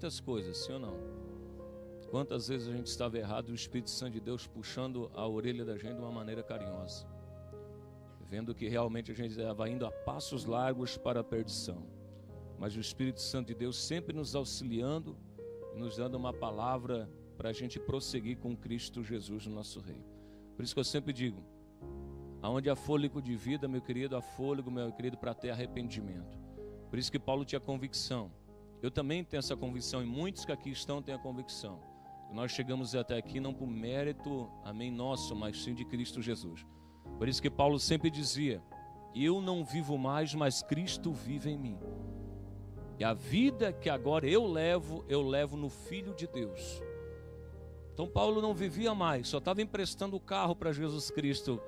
muitas coisas, sim ou não? Quantas vezes a gente estava errado e o Espírito Santo de Deus puxando a orelha da gente de uma maneira carinhosa, vendo que realmente a gente estava indo a passos largos para a perdição, mas o Espírito Santo de Deus sempre nos auxiliando, nos dando uma palavra para a gente prosseguir com Cristo Jesus, o nosso Rei. Por isso que eu sempre digo, aonde há fôlego de vida, meu querido, há fôlego, meu querido, para ter arrependimento. Por isso que Paulo tinha convicção. Eu também tenho essa convicção, e muitos que aqui estão têm a convicção. Nós chegamos até aqui não por mérito, amém, nosso, mas sim de Cristo Jesus. Por isso que Paulo sempre dizia, eu não vivo mais, mas Cristo vive em mim. E a vida que agora eu levo no Filho de Deus. Então Paulo não vivia mais, só estava emprestando o carro para Jesus Cristo,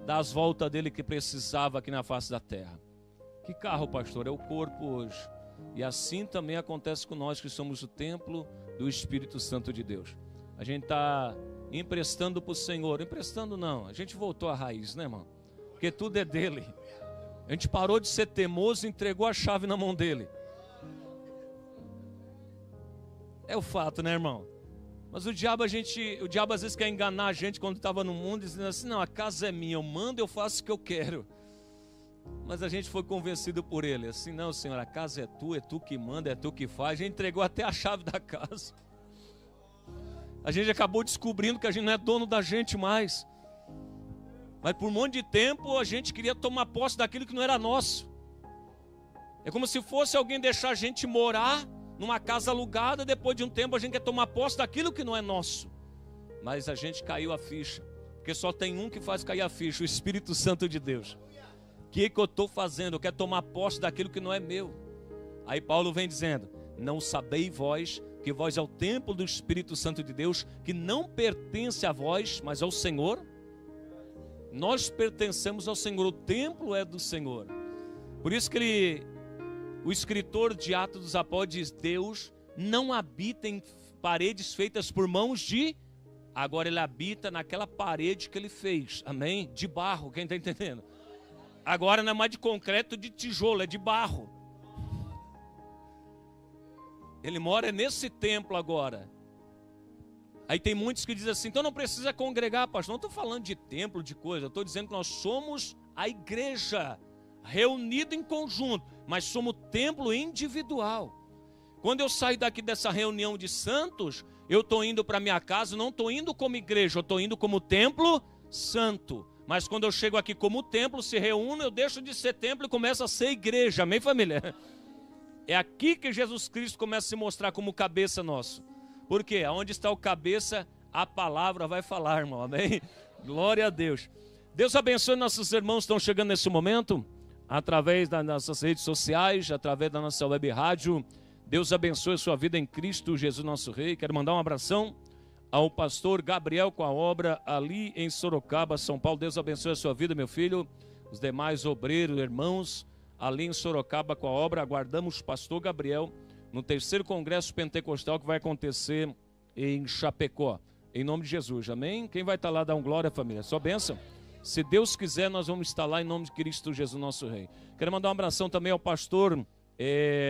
dar as voltas dele que precisava aqui na face da terra. Que carro, pastor? É o corpo hoje. E assim também acontece com nós que somos o templo do Espírito Santo de Deus. A gente está emprestando para o Senhor. Emprestando não, a gente voltou à raiz, né, irmão? Porque tudo é dele. A gente parou de ser teimoso e entregou a chave na mão dele. É o fato, né, irmão? Mas o diabo às vezes quer enganar a gente quando estava no mundo, dizendo assim, não, a casa é minha, eu mando, eu faço o que eu quero. Mas a gente foi convencido por ele, assim, não, Senhor, a casa é tu que manda, é tu que faz. A gente entregou até a chave da casa. A gente acabou descobrindo que a gente não é dono da gente mais. Mas por um monte de tempo a gente queria tomar posse daquilo que não era nosso. É como se fosse alguém deixar a gente morar numa casa alugada, depois de um tempo a gente quer tomar posse daquilo que não é nosso. Mas a gente caiu a ficha, porque só tem um que faz cair a ficha, o Espírito Santo de Deus. O que eu estou fazendo? Eu quero tomar posse daquilo que não é meu. Aí Paulo vem dizendo, não sabeis vós que vós é o templo do Espírito Santo de Deus, que não pertence a vós, mas ao Senhor? Nós pertencemos ao Senhor, o templo é do Senhor. Por isso que o escritor de Atos dos Apóstolos diz, Deus não habita em paredes feitas por mãos de... Agora ele habita naquela parede que ele fez, amém? De barro, quem está entendendo? Agora não é mais de concreto, de tijolo, é de barro. Ele mora nesse templo agora. Aí tem muitos que dizem assim, então não precisa congregar, pastor. Não estou falando de templo, de coisa. Eu estou dizendo que nós somos a igreja reunida em conjunto, mas somos templo individual. Quando eu saio daqui dessa reunião de santos, eu estou indo para minha casa, não estou indo como igreja, eu estou indo como templo santo. Mas quando eu chego aqui como templo, se reúno, eu deixo de ser templo e começo a ser igreja, amém, família? É aqui que Jesus Cristo começa a se mostrar como cabeça nosso. Por quê? Onde está o cabeça, a palavra vai falar, irmão, amém? Glória a Deus. Deus abençoe nossos irmãos que estão chegando nesse momento, através das nossas redes sociais, através da nossa web rádio. Deus abençoe a sua vida em Cristo Jesus, nosso Rei. Quero mandar um abração ao pastor Gabriel com a obra ali em Sorocaba, São Paulo. Deus abençoe a sua vida, meu filho. Os demais obreiros, irmãos, ali em Sorocaba com a obra. Aguardamos o pastor Gabriel no 3º Congresso Pentecostal que vai acontecer em Chapecó. Em nome de Jesus, amém? Quem vai estar lá, dá um glória, família. Só bênção. Se Deus quiser, nós vamos estar lá em nome de Cristo Jesus, nosso Rei. Quero mandar um abração também ao pastor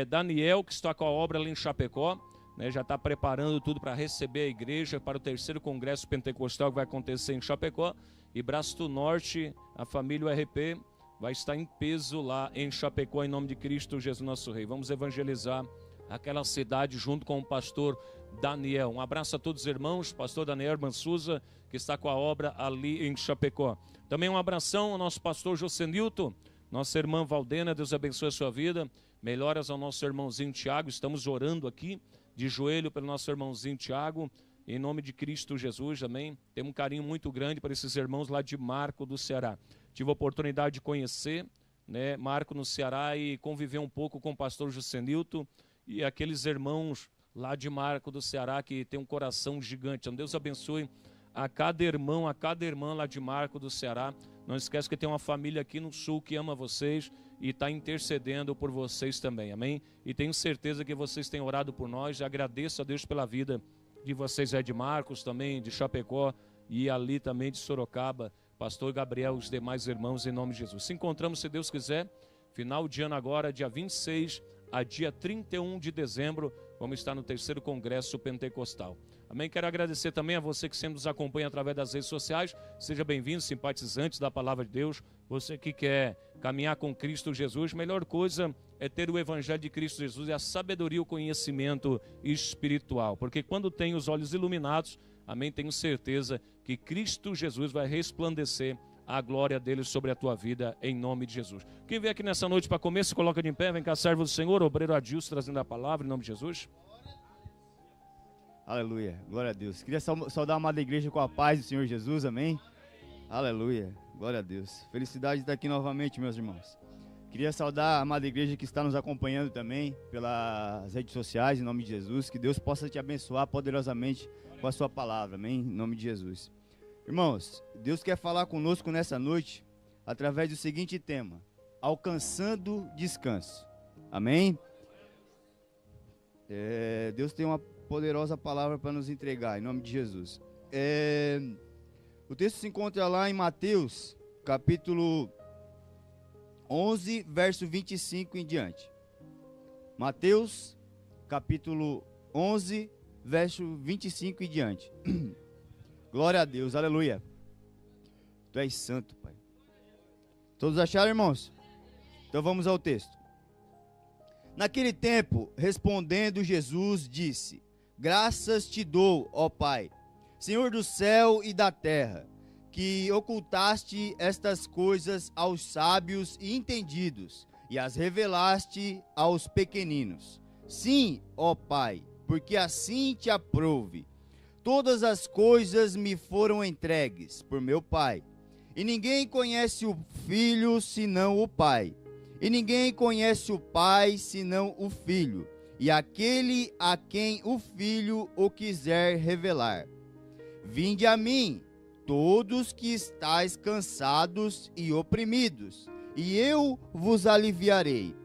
Daniel, que está com a obra ali em Chapecó, né, já está preparando tudo para receber a igreja para o 3º Congresso Pentecostal que vai acontecer em Chapecó. E Braço do Norte, a família URP, vai estar em peso lá em Chapecó, em nome de Cristo Jesus, nosso Rei. Vamos evangelizar aquela cidade junto com o pastor Daniel. Um abraço a todos os irmãos, pastor Daniel Mansuza, que está com a obra ali em Chapecó. Também um abração ao nosso pastor Josenilton, nossa irmã Valdena, Deus abençoe a sua vida. Melhoras ao nosso irmãozinho Tiago, estamos orando aqui de joelho pelo nosso irmãozinho Tiago, em nome de Cristo Jesus, amém? Temos um carinho muito grande para esses irmãos lá de Marco do Ceará. Tive a oportunidade de conhecer, né, Marco no Ceará e conviver um pouco com o pastor Josenilton e aqueles irmãos lá de Marco do Ceará que tem um coração gigante. Então, Deus abençoe a cada irmão, a cada irmã lá de Marco do Ceará. Não esquece que tem uma família aqui no sul que ama vocês e está intercedendo por vocês também, amém? E tenho certeza que vocês têm orado por nós. Agradeço a Deus pela vida de vocês, de Marcos também, de Chapecó e ali também de Sorocaba, pastor Gabriel, os demais irmãos, em nome de Jesus. Se encontramos, se Deus quiser, final de ano agora, dia 26 a dia 31 de dezembro, vamos estar no 3º Congresso Pentecostal. Amém? Quero agradecer também a você que sempre nos acompanha através das redes sociais. Seja bem-vindo, simpatizante da Palavra de Deus. Você que quer caminhar com Cristo Jesus, melhor coisa é ter o Evangelho de Cristo Jesus e a sabedoria e o conhecimento espiritual. Porque quando tem os olhos iluminados, amém, tenho certeza que Cristo Jesus vai resplandecer a glória dele sobre a tua vida, em nome de Jesus. Quem veio aqui nessa noite para comer, se coloca de pé. Vem cá, servo do Senhor, obreiro Adilson, trazendo a palavra, em nome de Jesus. Aleluia, glória a Deus. Queria saudar a amada igreja com a paz do Senhor Jesus, amém? Aleluia, glória a Deus. Felicidade de estar aqui novamente, meus irmãos. Queria saudar a amada igreja que está nos acompanhando também pelas redes sociais, em nome de Jesus. Que Deus possa te abençoar poderosamente com a sua palavra, amém? Em nome de Jesus. Irmãos, Deus quer falar conosco nessa noite através do seguinte tema: alcançando descanso, amém? Deus tem uma poderosa palavra para nos entregar, em nome de Jesus. O texto se encontra lá em Mateus, capítulo 11, verso 25 em diante. Mateus, capítulo 11, verso 25 em diante. Glória a Deus, aleluia. Tu és santo, Pai. Todos acharam, irmãos? Então vamos ao texto. Naquele tempo, respondendo Jesus, disse: graças te dou, ó Pai, Senhor do céu e da terra, que ocultaste estas coisas aos sábios e entendidos, e as revelaste aos pequeninos. Sim, ó Pai, porque assim te aprouve. Todas as coisas me foram entregues por meu Pai, e ninguém conhece o Filho senão o Pai, e ninguém conhece o Pai senão o Filho, e aquele a quem o Filho o quiser revelar. Vinde a mim, todos que estáis cansados e oprimidos, e eu vos aliviarei.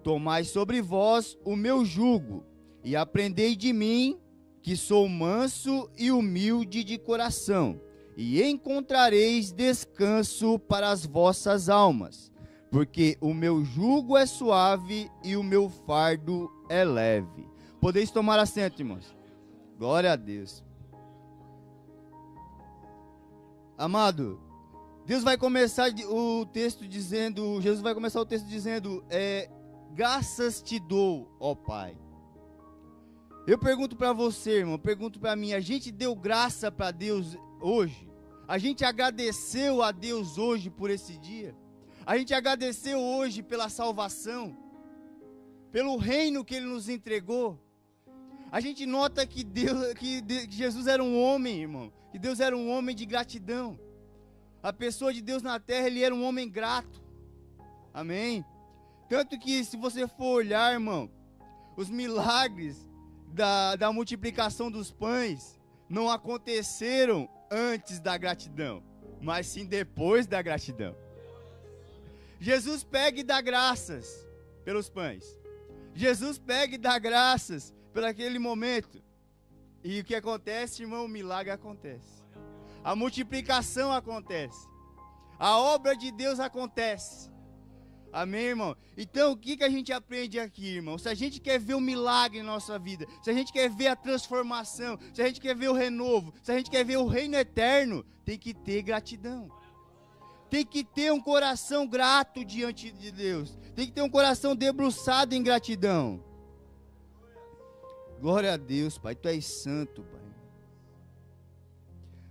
Tomai sobre vós o meu jugo, e aprendei de mim, que sou manso e humilde de coração, e encontrareis descanso para as vossas almas, porque o meu jugo é suave e o meu fardo é leve. Podeis tomar assento, irmãos. Glória a Deus. Amado, Deus vai começar o texto dizendo, Jesus vai começar o texto dizendo, graças te dou, ó Pai. Eu pergunto para você, irmão, pergunto para mim, a gente deu graça para Deus hoje? A gente agradeceu a Deus hoje por esse dia? A gente agradeceu hoje pela salvação? Pelo reino que Ele nos entregou? A gente nota que Jesus era um homem, irmão, que Deus era um homem de gratidão. A pessoa de Deus na terra, Ele era um homem grato. Amém? Tanto que se você for olhar, irmão, os milagres da multiplicação dos pães não aconteceram antes da gratidão, mas sim depois da gratidão. Jesus pega e dá graças pelos pães. Jesus pega e dá graças por aquele momento. E o que acontece, irmão? O milagre acontece. A multiplicação acontece. A obra de Deus acontece. Amém, irmão? Então, o que a gente aprende aqui, irmão? Se a gente quer ver o milagre na nossa vida, se a gente quer ver a transformação, se a gente quer ver o renovo, se a gente quer ver o reino eterno, tem que ter gratidão. Tem que ter um coração grato diante de Deus. Tem que ter um coração debruçado em gratidão. Glória a Deus, Pai. Tu és santo, Pai.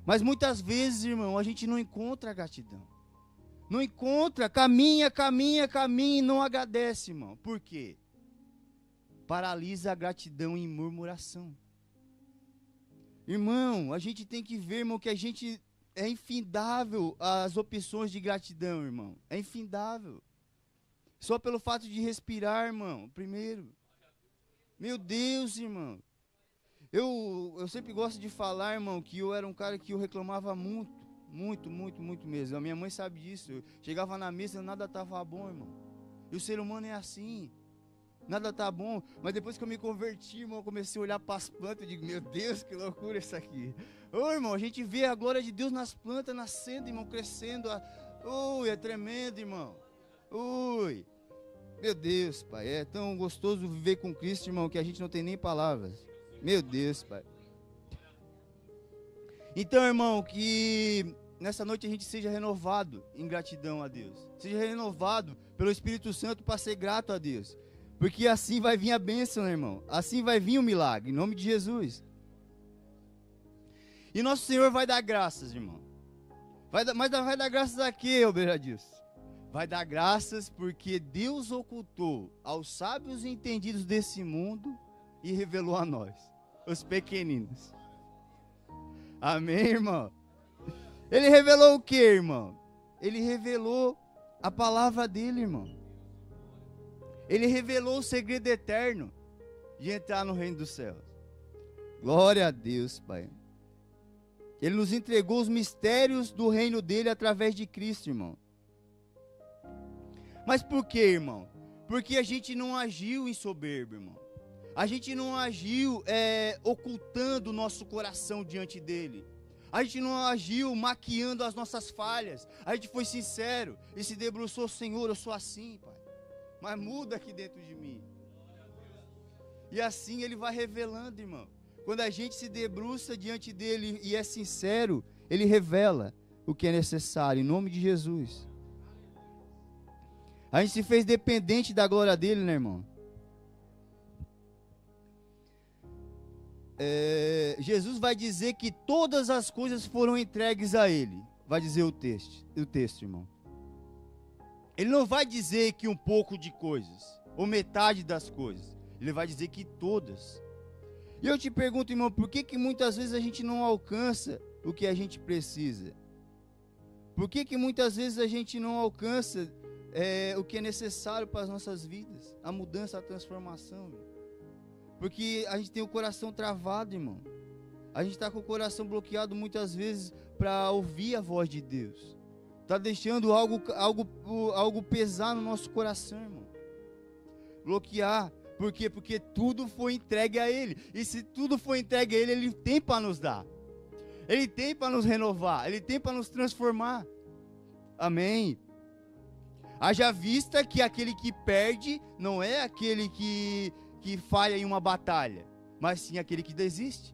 Mas muitas vezes, irmão, a gente não encontra a gratidão. Não encontra, caminha e não agradece, irmão. Por quê? Paralisa a gratidão em murmuração. Irmão, a gente tem que ver, irmão, que a gente é infindável as opções de gratidão, irmão. É infindável. Só pelo fato de respirar, irmão, primeiro. Meu Deus, irmão. Eu sempre gosto de falar, irmão, que eu era um cara que eu reclamava muito mesmo. A minha mãe sabe disso. Eu chegava na mesa, nada estava bom, irmão. E o ser humano é assim. Nada tá bom. Mas depois que eu me converti, irmão, eu comecei a olhar para as plantas e digo, meu Deus, que loucura isso aqui. Ô, irmão, a gente vê a glória de Deus nas plantas, nascendo, irmão, crescendo. Ui, é tremendo, irmão. Ui. Meu Deus, Pai, é tão gostoso viver com Cristo, irmão, que a gente não tem nem palavras. Meu Deus, Pai. Então, irmão, que nessa noite a gente seja renovado em gratidão a Deus. Seja renovado pelo Espírito Santo para ser grato a Deus. Porque assim vai vir a bênção, né, irmão? Assim vai vir o milagre, em nome de Jesus. E nosso Senhor vai dar graças, irmão. Mas vai dar graças a quê, Oberadilson? Vai dar graças porque Deus ocultou aos sábios e entendidos desse mundo e revelou a nós, os pequeninos. Amém, irmão? Ele revelou o que, irmão? Ele revelou a palavra dele, irmão. Ele revelou o segredo eterno de entrar no reino dos céus. Glória a Deus, Pai. Ele nos entregou os mistérios do reino dele através de Cristo, irmão. Mas por que, irmão? Porque a gente não agiu em soberba, irmão. A gente não agiu ocultando o nosso coração diante dele. A gente não agiu maquiando as nossas falhas. A gente foi sincero e se debruçou: Senhor, eu sou assim, Pai, mas muda aqui dentro de mim. E assim ele vai revelando, irmão. Quando a gente se debruça diante dele e é sincero, ele revela o que é necessário, em nome de Jesus. A gente se fez dependente da glória dele, né, irmão? Jesus vai dizer que todas as coisas foram entregues a ele. Vai dizer o texto, irmão. Ele não vai dizer que um pouco de coisas, ou metade das coisas. Ele vai dizer que todas. E eu te pergunto, irmão, por que muitas vezes a gente não alcança o que a gente precisa? Por que muitas vezes a gente não alcança o que é necessário para as nossas vidas? A mudança, a transformação, irmão. Porque a gente tem o coração travado, irmão. A gente está com o coração bloqueado muitas vezes para ouvir a voz de Deus. Está deixando algo pesar no nosso coração, irmão. Bloquear. Por quê? Porque tudo foi entregue a Ele. E se tudo foi entregue a Ele, Ele tem para nos dar. Ele tem para nos renovar. Ele tem para nos transformar. Amém. Haja vista que aquele que perde não é aquele que falha em uma batalha, mas sim aquele que desiste.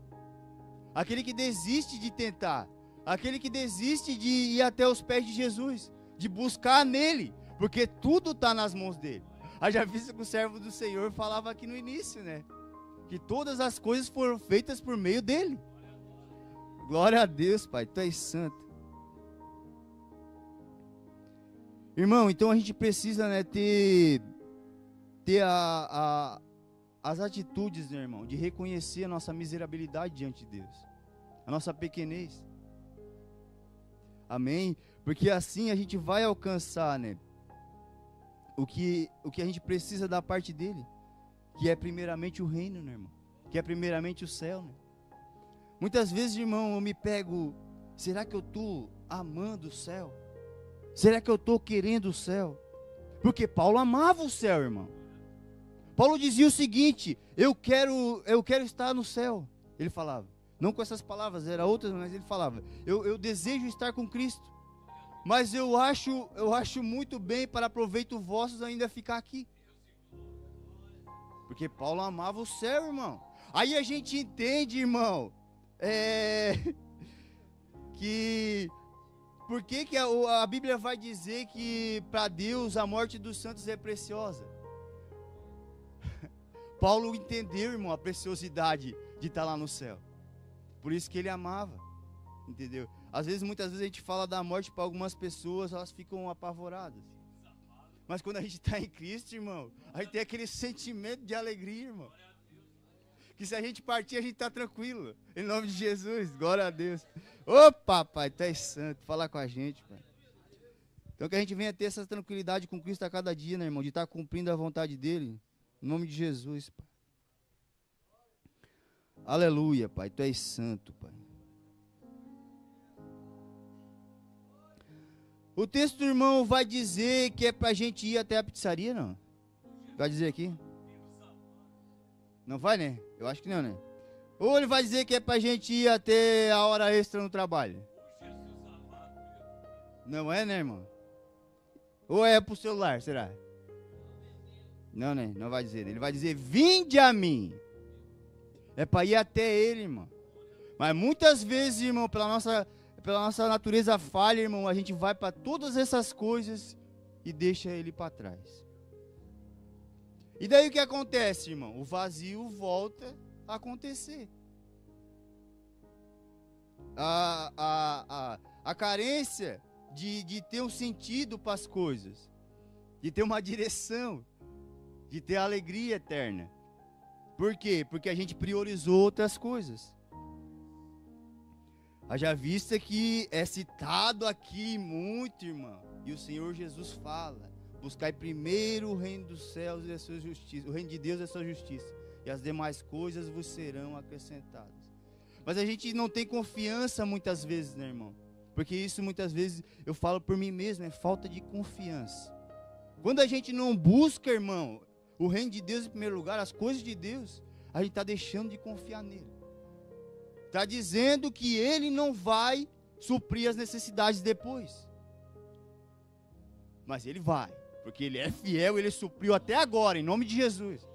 Aquele que desiste de tentar. Aquele que desiste de ir até os pés de Jesus, de buscar nele, porque tudo está nas mãos dele. Haja visto que o servo do Senhor falava aqui no início, né? Que todas as coisas foram feitas por meio dele. Glória a Deus, Pai, tu és santo. Irmão, então a gente precisa, né, ter as atitudes, né, irmão, de reconhecer a nossa miserabilidade diante de Deus, a nossa pequenez. Amém? Porque assim a gente vai alcançar, né, o que a gente precisa da parte dele, que é primeiramente o reino, né, irmão? Que é primeiramente o céu, né? Muitas vezes, irmão, eu me pego, será que eu estou amando o céu? Será que eu estou querendo o céu? Porque Paulo amava o céu, irmão. Paulo dizia o seguinte: eu quero estar no céu. Ele falava, não com essas palavras, eram outras, mas ele falava, eu desejo estar com Cristo, mas eu acho muito bem, para proveito vossos, ainda ficar aqui. Porque Paulo amava o céu, irmão. Aí a gente entende, irmão, que por que a Bíblia vai dizer que para Deus a morte dos santos é preciosa? Paulo entendeu, irmão, a preciosidade de estar lá no céu. Por isso que ele amava, entendeu? Às vezes, muitas vezes a gente fala da morte para algumas pessoas, elas ficam apavoradas. Mas quando a gente está em Cristo, irmão, a gente tem aquele sentimento de alegria, irmão. Que se a gente partir, a gente está tranquilo. Em nome de Jesus, glória a Deus. Ô papai, tu és santo, fala com a gente, pai. Então que a gente venha ter essa tranquilidade com Cristo a cada dia, né, irmão? De estar cumprindo a vontade dele. Em nome de Jesus, pai. Aleluia, pai, tu és santo, pai. O texto do irmão vai dizer que é pra gente ir até a pizzaria, não? Vai dizer aqui? Não vai, né? Eu acho que não, né? Ou ele vai dizer que é pra gente ir até a hora extra no trabalho? Não é, né, irmão? Ou é pro celular, será? Não, né? Não vai dizer. Ele vai dizer, vinde a mim. É para ir até ele, irmão. Mas muitas vezes, irmão, pela nossa natureza falha, irmão, a gente vai para todas essas coisas e deixa ele para trás. E daí o que acontece, irmão? O vazio volta a acontecer. A carência de ter um sentido para as coisas, de ter uma direção, de ter alegria eterna. Por quê? Porque a gente priorizou outras coisas. Haja vista que é citado aqui muito, irmão, e o Senhor Jesus fala: buscai primeiro o reino dos céus e a sua justiça, o reino de Deus e a sua justiça, e as demais coisas vos serão acrescentadas. Mas a gente não tem confiança muitas vezes, né, irmão? Porque isso muitas vezes, eu falo por mim mesmo, é falta de confiança. Quando a gente não busca, irmão, o reino de Deus em primeiro lugar, as coisas de Deus, a gente está deixando de confiar nele. Está dizendo que ele não vai suprir as necessidades depois. Mas ele vai, porque ele é fiel, ele supriu até agora, em nome de Jesus.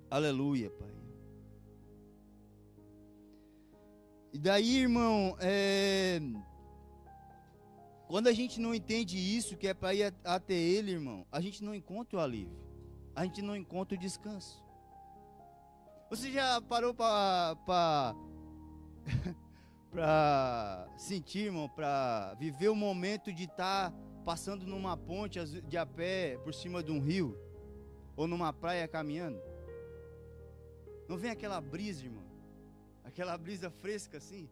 Aleluia, Pai. E daí, irmão, quando a gente não entende isso, que é para ir até ele, irmão, a gente não encontra o alívio, a gente não encontra o descanso. Você já parou para sentir, irmão, para viver o momento de estar passando numa ponte de a pé por cima de um rio, ou numa praia caminhando? Não vem aquela brisa, irmão? Aquela brisa fresca assim?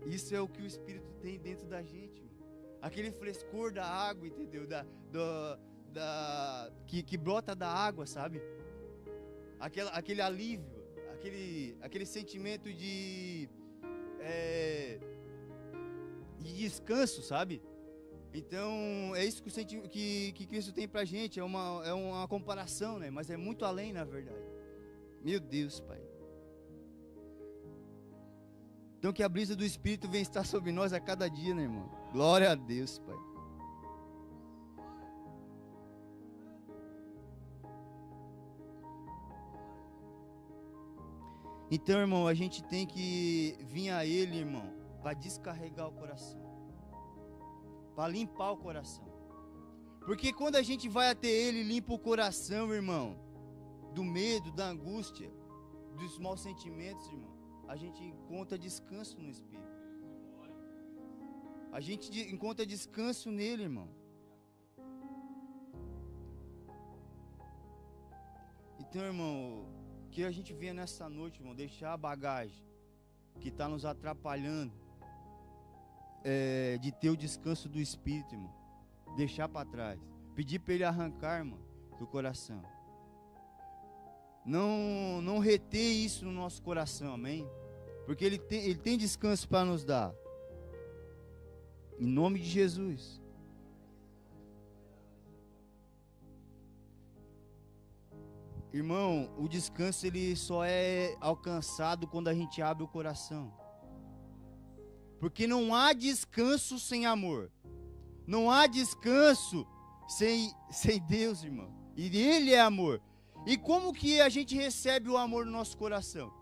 Isso é o que o Espírito tem dentro da gente, irmão. Aquele frescor da água, entendeu? Que brota da água, sabe? Aquele alívio, aquele sentimento de descanso, sabe? Então, é isso que Cristo tem pra gente, é uma comparação, né? Mas é muito além, na verdade. Meu Deus, Pai. Então que a brisa do Espírito venha estar sobre nós a cada dia, né, irmão? Glória a Deus, Pai. Então, irmão, a gente tem que vir a Ele, irmão, para descarregar o coração, para limpar o coração. Porque quando a gente vai até Ele e limpa o coração, irmão, do medo, da angústia, dos maus sentimentos, irmão, a gente encontra descanso no Espírito. A gente encontra descanso nele, irmão. Então, irmão, que a gente venha nessa noite, irmão, deixar a bagagem que está nos atrapalhando de ter o descanso do Espírito, irmão. Deixar para trás. Pedir para ele arrancar, irmão, do coração. Não reter isso no nosso coração, amém? Porque ele tem descanso para nos dar. Em nome de Jesus. Irmão, o descanso ele só é alcançado quando a gente abre o coração. Porque não há descanso sem amor. Não há descanso sem Deus, irmão. E Ele é amor. E como que a gente recebe o amor no nosso coração?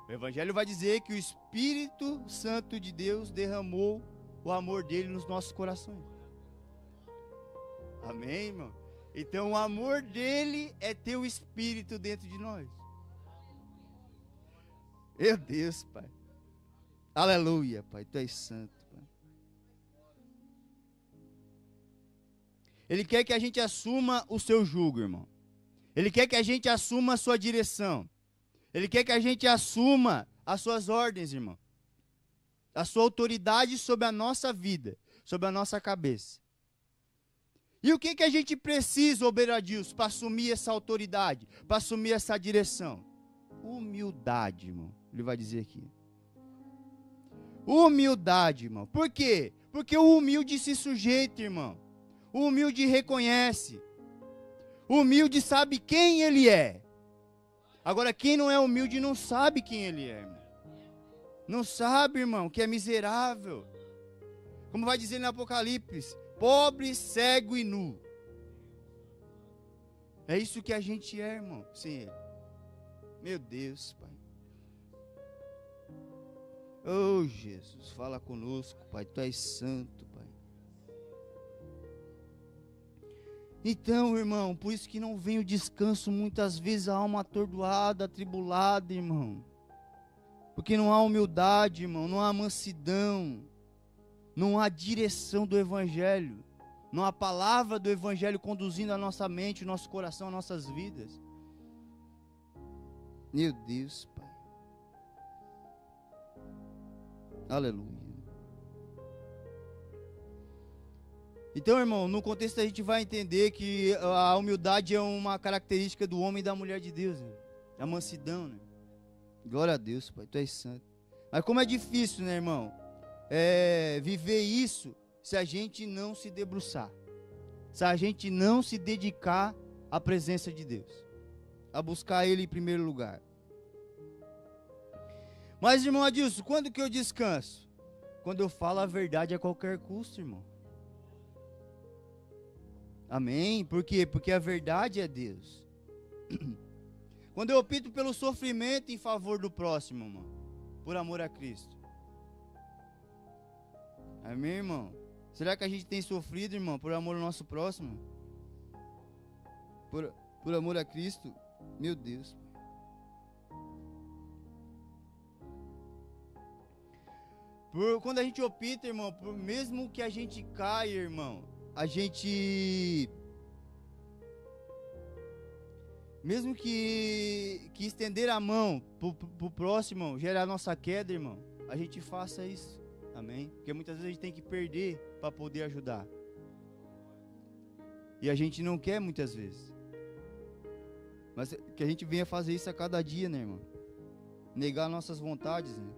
O Evangelho vai dizer que o Espírito Santo de Deus derramou o amor dele nos nossos corações. Amém, irmão? Então o amor dele é ter o Espírito dentro de nós. Meu Deus, Pai. Aleluia, Pai. Tu és santo, Pai. Ele quer que a gente assuma o seu jugo, irmão. Ele quer que a gente assuma a sua direção. Ele quer que a gente assuma as suas ordens, irmão. A sua autoridade sobre a nossa vida, sobre a nossa cabeça. E o que a gente precisa, Oberadilson, para assumir essa autoridade, para assumir essa direção? Humildade, irmão. Ele vai dizer aqui. Humildade, irmão. Por quê? Porque o humilde se sujeita, irmão. O humilde reconhece. O humilde sabe quem ele é. Agora, quem não é humilde não sabe quem ele é, irmão. Não sabe, irmão, que é miserável. Como vai dizer no Apocalipse, pobre, cego e nu. É isso que a gente é, irmão, sem Ele. Meu Deus, Pai. Oh, Jesus, fala conosco, Pai. Tu és santo, Pai. Então, irmão, por isso que não vem o descanso, muitas vezes a alma atordoada, atribulada, irmão. Porque não há humildade, irmão, não há mansidão, não há direção do Evangelho, não há palavra do Evangelho conduzindo a nossa mente, o nosso coração, as nossas vidas. Meu Deus, Pai. Aleluia. Então, irmão, no contexto a gente vai entender que a humildade é uma característica do homem e da mulher de Deus, né? A mansidão, né? Glória a Deus, Pai, Tu és santo. Mas como é difícil, né, irmão? Viver isso se a gente não se debruçar, se a gente não se dedicar à presença de Deus, a buscar Ele em primeiro lugar. Mas, irmão Adilson, quando que eu descanso? Quando eu falo a verdade a qualquer custo, irmão. Amém? Por quê? Porque a verdade é Deus. Quando eu opto pelo sofrimento em favor do próximo, irmão, por amor a Cristo. Amém, irmão? Será que a gente tem sofrido, irmão, por amor ao nosso próximo? Por amor a Cristo? Meu Deus. Quando a gente opta, irmão, mesmo que a gente caia, irmão, a gente... Mesmo que estender a mão pro próximo, irmão, gerar a nossa queda, irmão, a gente faça isso. Amém? Porque muitas vezes a gente tem que perder para poder ajudar. E a gente não quer muitas vezes. Mas que a gente venha fazer isso a cada dia, né, irmão? Negar nossas vontades, né?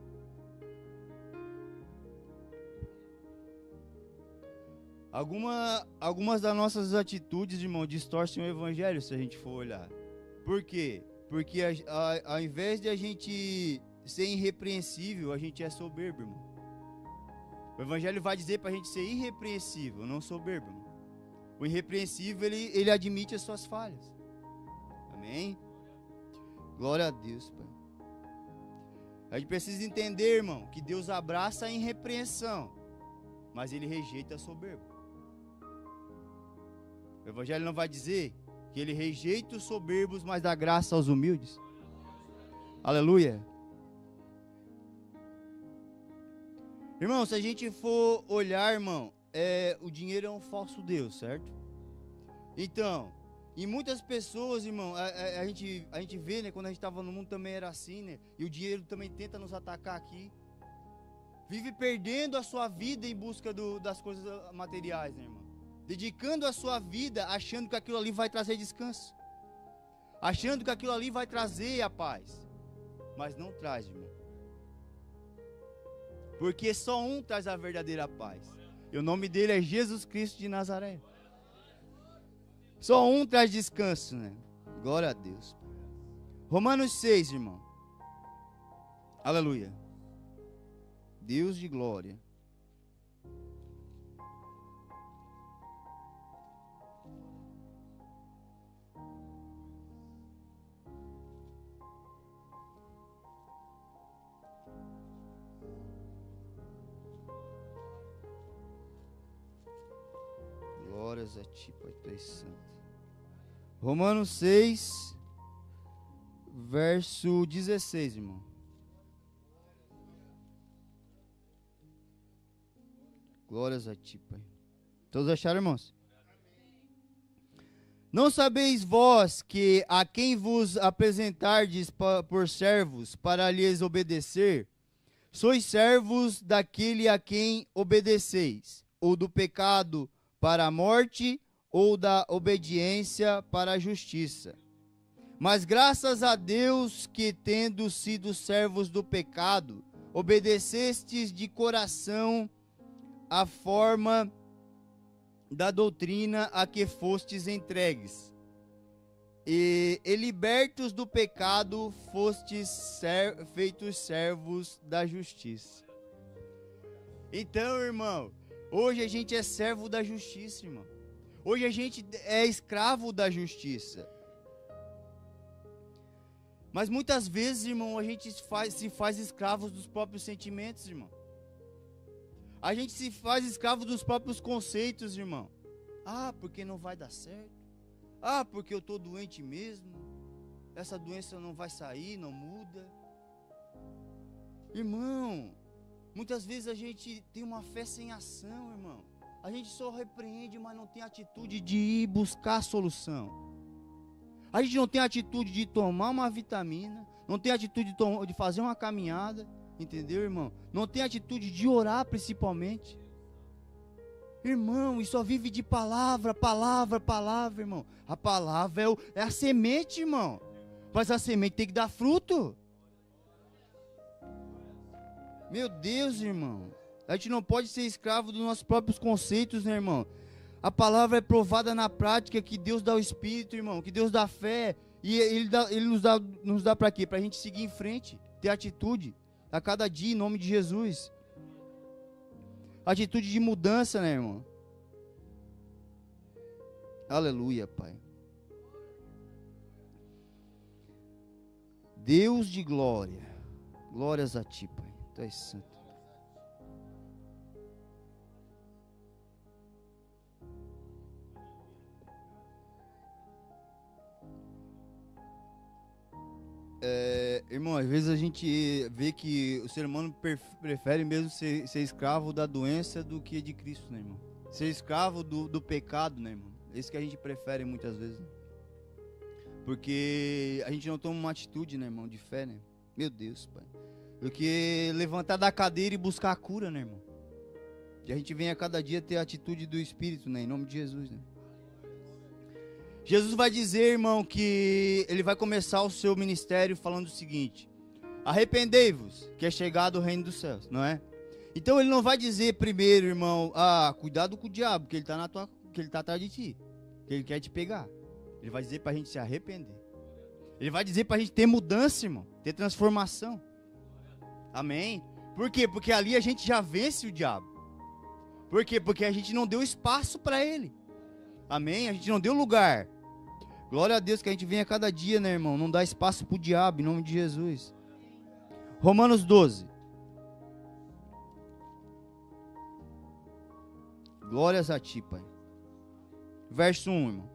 Algumas das nossas atitudes, irmão, distorcem o evangelho, se a gente for olhar. Por quê? Porque ao invés de a gente ser irrepreensível, a gente é soberbo, irmão. O evangelho vai dizer para a gente ser irrepreensível, não soberbo, irmão. O irrepreensível, ele admite as suas falhas. Amém? Glória a Deus, Pai. A gente precisa entender, irmão, que Deus abraça a irrepreensão, mas Ele rejeita a soberba. O evangelho não vai dizer que Ele rejeita os soberbos, mas dá graça aos humildes. Aleluia. Irmão, se a gente for olhar, irmão, o dinheiro é um falso Deus, certo? Então, e muitas pessoas, irmão, a gente vê, né, quando a gente estava no mundo também era assim, né? E o dinheiro também tenta nos atacar aqui. Vive perdendo a sua vida em busca das coisas materiais, né, irmão? Dedicando a sua vida achando que aquilo ali vai trazer descanso. Achando que aquilo ali vai trazer a paz. Mas não traz, irmão. Porque só um traz a verdadeira paz. E o nome dele é Jesus Cristo de Nazaré. Só um traz descanso, né? Glória a Deus. Romanos 6, irmão. Aleluia. Deus de glória. Glórias a ti, Pai, Tu és santo. Romanos 6, verso 16, irmão. Glórias a ti, Pai. Todos acharam, irmãos? Não sabeis vós que a quem vos apresentardes por servos para lhes obedecer, sois servos daquele a quem obedeceis, ou do pecado para a morte, ou da obediência para a justiça. Mas graças a Deus que, tendo sido servos do pecado, obedecestes de coração a forma da doutrina a que fostes entregues. E libertos do pecado, fostes feitos servos da justiça. Então, irmão, Hoje a gente é servo da justiça, irmão. Hoje a gente é escravo da justiça. Mas muitas vezes, irmão, a gente se faz escravos dos próprios sentimentos, irmão. A gente se faz escravo dos próprios conceitos, irmão. Ah, porque não vai dar certo. Ah, porque eu estou doente mesmo. Essa doença não vai sair, não muda. Irmão, muitas vezes a gente tem uma fé sem ação, irmão. A gente só repreende, mas não tem atitude de ir buscar a solução. A gente não tem atitude de tomar uma vitamina, não tem atitude de fazer uma caminhada, entendeu, irmão? Não tem atitude de orar, principalmente. Irmão, e só vive de palavra, irmão. A palavra é a semente, irmão. Mas a semente tem que dar fruto. Meu Deus, irmão. A gente não pode ser escravo dos nossos próprios conceitos, né, irmão? A palavra é provada na prática, que Deus dá o Espírito, irmão, que Deus dá fé, e Ele nos dá para quê? Para a gente seguir em frente, ter atitude, a cada dia, em nome de Jesus. Atitude de mudança, né, irmão? Aleluia, Pai. Deus de glória, glórias a Ti, Pai, Tu és santo. Irmão, às vezes a gente vê que o ser humano prefere mesmo ser escravo da doença do que de Cristo, né, irmão? Ser escravo do pecado, né, irmão? É isso que a gente prefere muitas vezes, né? Porque a gente não toma uma atitude, né, irmão, de fé, né? Meu Deus, Pai. Do que levantar da cadeira e buscar a cura, né, irmão? Que a gente venha a cada dia ter a atitude do Espírito, né, em nome de Jesus, né? Jesus vai dizer, irmão, que ele vai começar o seu ministério falando o seguinte: arrependei-vos, que é chegado o reino dos céus, não é? Então ele não vai dizer primeiro, irmão, cuidado com o diabo, que ele está atrás de ti, que ele quer te pegar. Ele vai dizer para a gente se arrepender. Ele vai dizer para a gente ter mudança, irmão, ter transformação. Amém? Por quê? Porque ali a gente já vence o diabo. Por quê? Porque a gente não deu espaço para ele. Amém? A gente não deu lugar. Glória a Deus que a gente vem a cada dia, né, irmão? Não dá espaço pro diabo, em nome de Jesus. Romanos 12. Glórias a Ti, Pai. Verso 1, irmão.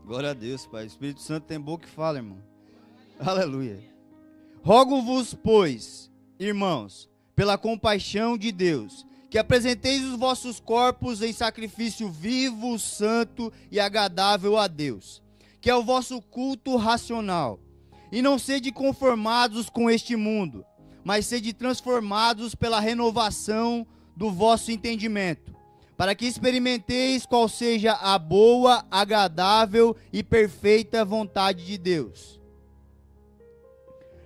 Glória a Deus, Pai. O Espírito Santo tem boca que fala, irmão. Aleluia. Rogo-vos, pois, irmãos, pela compaixão de Deus, que apresenteis os vossos corpos em sacrifício vivo, santo e agradável a Deus, que é o vosso culto racional. E não sede conformados com este mundo, mas sede transformados pela renovação do vosso entendimento, para que experimenteis qual seja a boa, agradável e perfeita vontade de Deus.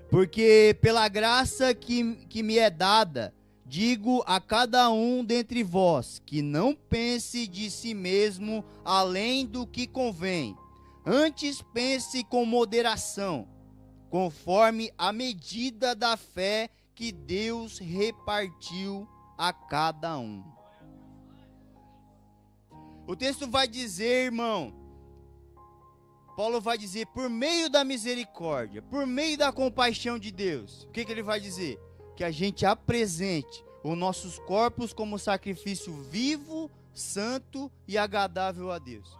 Porque pela graça que me é dada, digo a cada um dentre vós, que não pense de si mesmo além do que convém. Antes pense com moderação, conforme a medida da fé que Deus repartiu a cada um. O texto vai dizer, irmão, Paulo vai dizer, por meio da misericórdia, por meio da compaixão de Deus. O que ele vai dizer? Que a gente apresente os nossos corpos como sacrifício vivo, santo e agradável a Deus.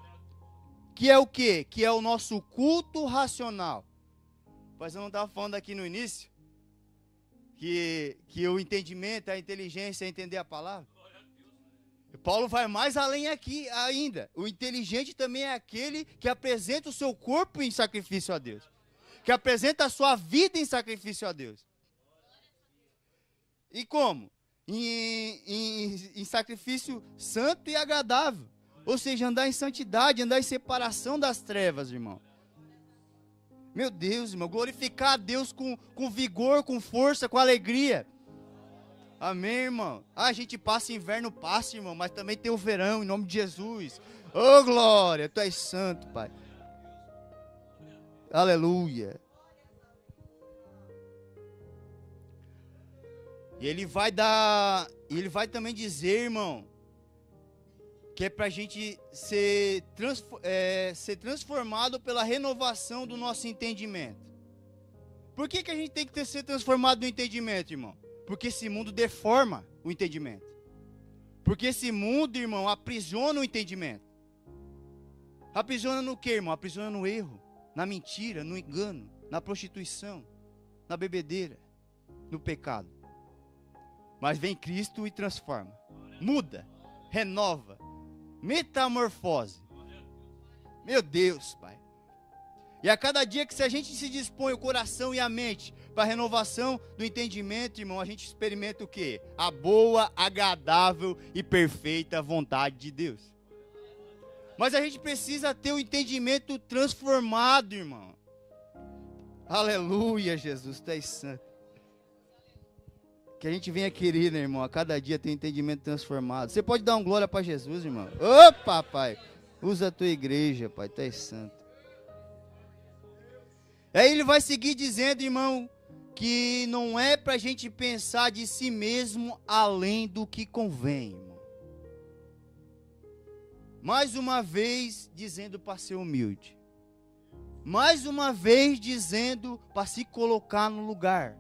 Que é o quê? Que é o nosso culto racional. Mas eu não estava falando aqui no início que o entendimento, a inteligência é entender a palavra. Paulo vai mais além aqui ainda. O inteligente também é aquele que apresenta o seu corpo em sacrifício a Deus. Que apresenta a sua vida em sacrifício a Deus. E como? Em sacrifício santo e agradável. Ou seja, andar em santidade, andar em separação das trevas, irmão. Meu Deus, irmão, glorificar a Deus com vigor, com força, com alegria. Amém, irmão? A gente passa inverno, passa, irmão, mas também tem o verão, em nome de Jesus. Oh, glória, Tu és santo, Pai. Aleluia. E ele vai também dizer, irmão, que é pra gente ser transformado pela renovação do nosso entendimento. Por que a gente tem que ser transformado no entendimento, irmão? Porque esse mundo deforma o entendimento. Porque esse mundo, irmão, aprisiona o entendimento. Aprisiona no quê, irmão? Aprisiona no erro, na mentira, no engano, na prostituição, na bebedeira, no pecado. Mas vem Cristo e transforma, muda, renova, metamorfose. Meu Deus, Pai. E a cada dia que se a gente se dispõe o coração e a mente para a renovação do entendimento, irmão, a gente experimenta o quê? A boa, agradável e perfeita vontade de Deus. Mas a gente precisa ter o entendimento transformado, irmão. Aleluia, Jesus, tu és santo. Que a gente venha querer, né, irmão, a cada dia ter um entendimento transformado. Você pode dar uma glória para Jesus, irmão? Ô, papai, usa a tua igreja, Pai, tu és santo. Aí ele vai seguir dizendo, irmão, que não é para a gente pensar de si mesmo além do que convém, irmão. Mais uma vez dizendo para ser humilde. Mais uma vez dizendo para se colocar no lugar.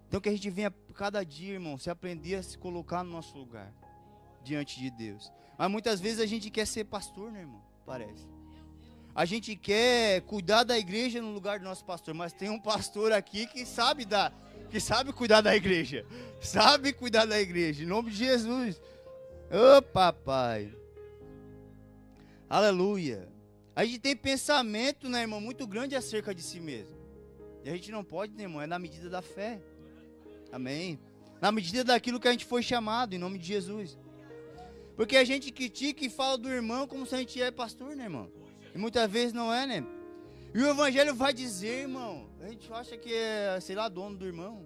Então que a gente venha cada dia, irmão, se aprender a se colocar no nosso lugar, diante de Deus. Mas muitas vezes a gente quer ser pastor, né, irmão? Parece. A gente quer cuidar da igreja no lugar do nosso pastor, mas tem um pastor aqui que sabe cuidar da igreja. Sabe cuidar da igreja, em nome de Jesus. Ô, papai. Aleluia. A gente tem pensamento, né, irmão, muito grande acerca de si mesmo. E a gente não pode, né, irmão, é na medida da fé. Amém. Na medida daquilo que a gente foi chamado, em nome de Jesus. Porque a gente critica e fala do irmão como se a gente é pastor, né, irmão? E muitas vezes não é, né? E o evangelho vai dizer, irmão, a gente acha que é, sei lá, dono do irmão.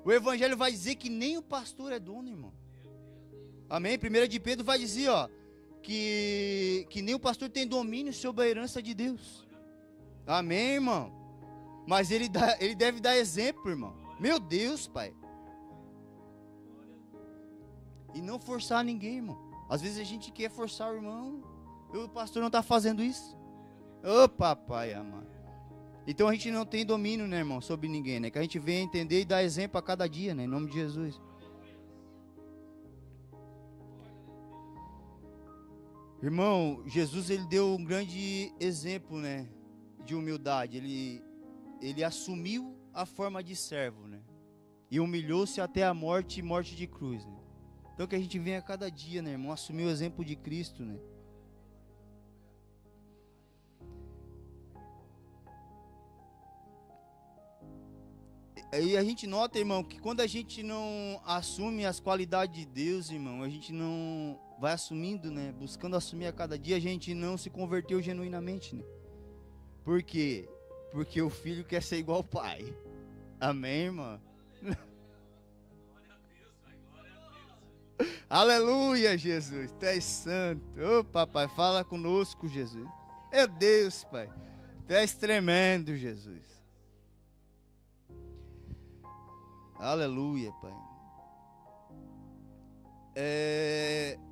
O evangelho vai dizer que nem o pastor é dono, irmão. Amém? 1 de Pedro vai dizer, ó, que nem o pastor tem domínio sobre a herança de Deus. Amém, irmão? Mas ele deve dar exemplo, irmão. Meu Deus, Pai. E não forçar ninguém, irmão. Às vezes a gente quer forçar o irmão, e o pastor não está fazendo isso. Ô, papai amado. Então a gente não tem domínio, né, irmão, sobre ninguém, né? Que a gente venha entender e dar exemplo a cada dia, né? Em nome de Jesus. Irmão, Jesus, ele deu um grande exemplo, né? De humildade. Ele assumiu a forma de servo, né? E humilhou-se até a morte e morte de cruz, né? Então que a gente venha a cada dia, né, irmão, assumir o exemplo de Cristo, né? E a gente nota, irmão, que quando a gente não assume as qualidades de Deus, irmão, a gente não vai assumindo, né? Buscando assumir a cada dia, a gente não se converteu genuinamente, né? Por quê? Porque o filho quer ser igual ao pai. Amém, irmão? Aleluia, Jesus. Tu és santo. Ô, papai, fala conosco, Jesus. Meu Deus, Pai. Tu és tremendo, Jesus. Aleluia, Pai.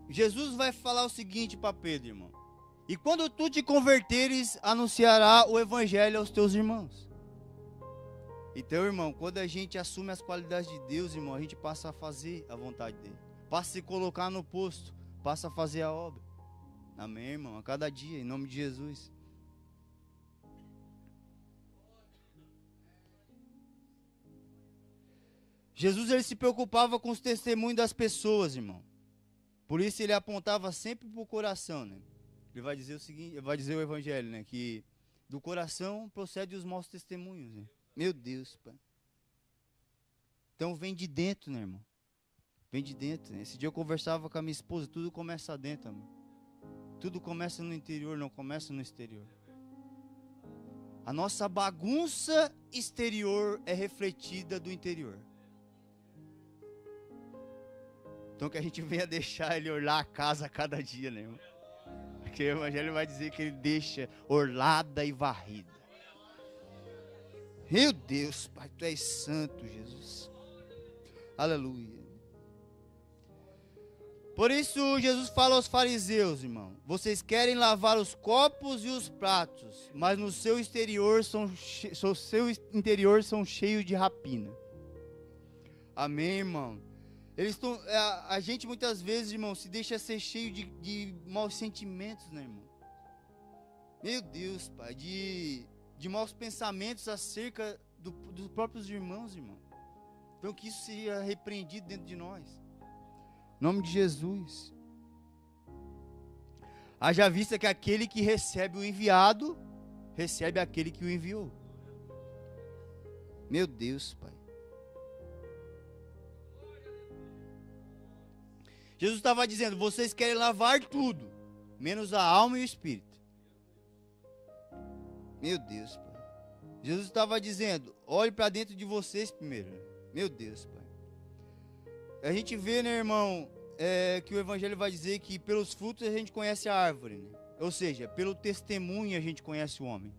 Jesus vai falar o seguinte para Pedro, irmão. E quando tu te converteres, anunciará o evangelho aos teus irmãos. Então, irmão, quando a gente assume as qualidades de Deus, irmão, a gente passa a fazer a vontade dele. Passa a se colocar no posto, passa a fazer a obra. Amém, irmão? A cada dia, em nome de Jesus. Jesus, ele se preocupava com os testemunhos das pessoas, irmão. Por isso ele apontava sempre para o coração, né? Ele vai dizer o seguinte, vai dizer o evangelho, né? Que do coração procedem os maus testemunhos, né? Meu Deus, Pai. Então vem de dentro, né, irmão? Vem de dentro. Né? Esse dia eu conversava com a minha esposa, tudo começa dentro, amor. Tudo começa no interior, não começa no exterior. A nossa bagunça exterior é refletida do interior. Então que a gente venha deixar ele orlar a casa a cada dia, né, irmão? Porque o evangelho vai dizer que ele deixa orlada e varrida. Meu Deus, Pai, tu és santo, Jesus. Aleluia. Por isso Jesus fala aos fariseus, irmão: vocês querem lavar os copos e os pratos, mas no seu exterior são cheios de rapina. Amém, irmão? A gente muitas vezes, irmão, se deixa ser cheio de maus sentimentos, né, irmão? Meu Deus, Pai, de maus pensamentos acerca dos próprios irmãos, irmão. Então que isso seja repreendido dentro de nós. Em nome de Jesus. Haja vista que aquele que recebe o enviado, recebe aquele que o enviou. Meu Deus, Pai. Jesus estava dizendo: vocês querem lavar tudo, menos a alma e o espírito. Meu Deus, Pai. Jesus estava dizendo: olhe para dentro de vocês primeiro. Meu Deus, Pai. A gente vê, né, irmão, que o Evangelho vai dizer que pelos frutos a gente conhece a árvore, né? Ou seja, pelo testemunho a gente conhece o homem.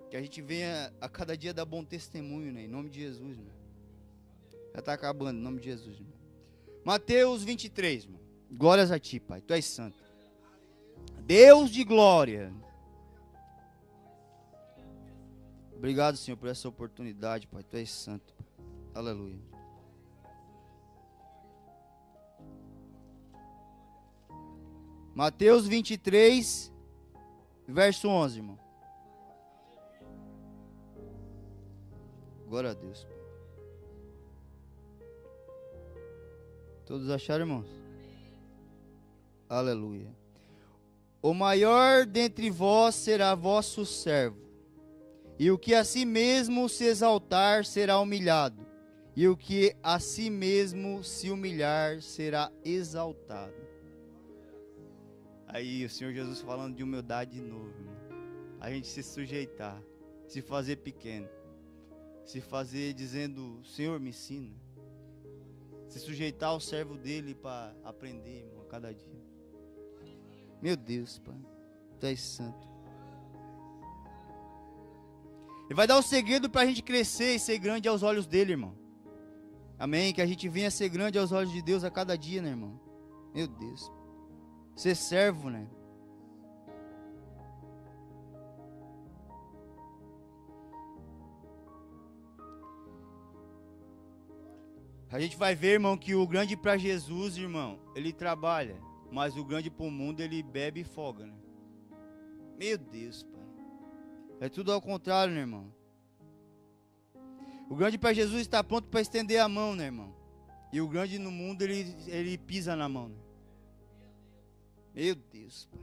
Que a gente venha a cada dia dar bom testemunho, né? Em nome de Jesus, né? Já está acabando, em nome de Jesus, né? Mateus 23, irmão. Glórias a ti, Pai. Tu és santo. Deus de glória. Obrigado, Senhor, por essa oportunidade, Pai. Tu és santo, Pai. Aleluia. Mateus 23, verso 11, irmão. Glória a Deus. Todos acharam, irmãos? Aleluia. O maior dentre vós será vosso servo, e o que a si mesmo se exaltar será humilhado, e o que a si mesmo se humilhar será exaltado. Aí o Senhor Jesus falando de humildade de novo, irmão. A gente se sujeitar, se fazer pequeno, se fazer dizendo: Senhor, me ensina. Se sujeitar ao servo dele para aprender, irmão, a cada dia. Meu Deus, Pai, Tu és santo. Ele vai dar o segredo para a gente crescer e ser grande aos olhos dele, irmão. Amém? Que a gente venha ser grande aos olhos de Deus a cada dia, né, irmão? Meu Deus. Ser servo, né? A gente vai ver, irmão, que o grande para Jesus, irmão, ele trabalha, mas o grande para o mundo, ele bebe e folga, né? Meu Deus, Pai. É tudo ao contrário, né, irmão? O grande para Jesus está pronto para estender a mão, né, irmão? E o grande no mundo, ele pisa na mão, né? Meu Deus, Pai.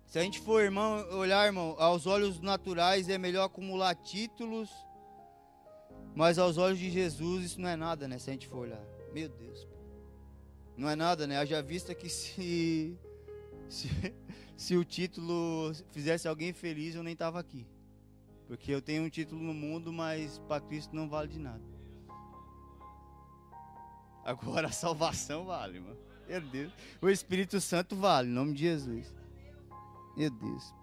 Se a gente for, irmão, olhar, irmão, aos olhos naturais é melhor acumular títulos, mas aos olhos de Jesus isso não é nada, né? Se a gente for olhar. Meu Deus, Pai. Não é nada, né? Haja vista que se o título fizesse alguém feliz, eu nem estava aqui. Porque eu tenho um título no mundo, mas para Cristo não vale de nada. Agora a salvação vale, irmão. Meu Deus. O Espírito Santo vale, em nome de Jesus. Meu Deus.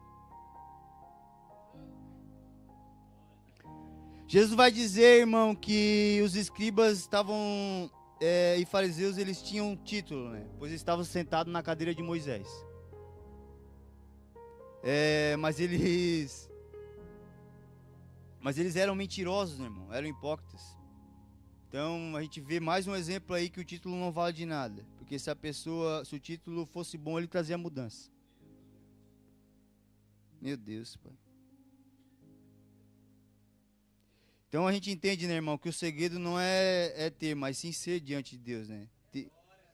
Jesus vai dizer, irmão, que os escribas estavam e fariseus, eles tinham um título, né? Pois eles estavam sentados na cadeira de Moisés. Mas eles eram mentirosos, né, irmão? Eram hipócritas. Então a gente vê mais um exemplo aí que o título não vale de nada. Porque se o título fosse bom, ele trazia mudança. Meu Deus, Pai. Então a gente entende, né, irmão, que o segredo não é ter, mas sim ser diante de Deus, né?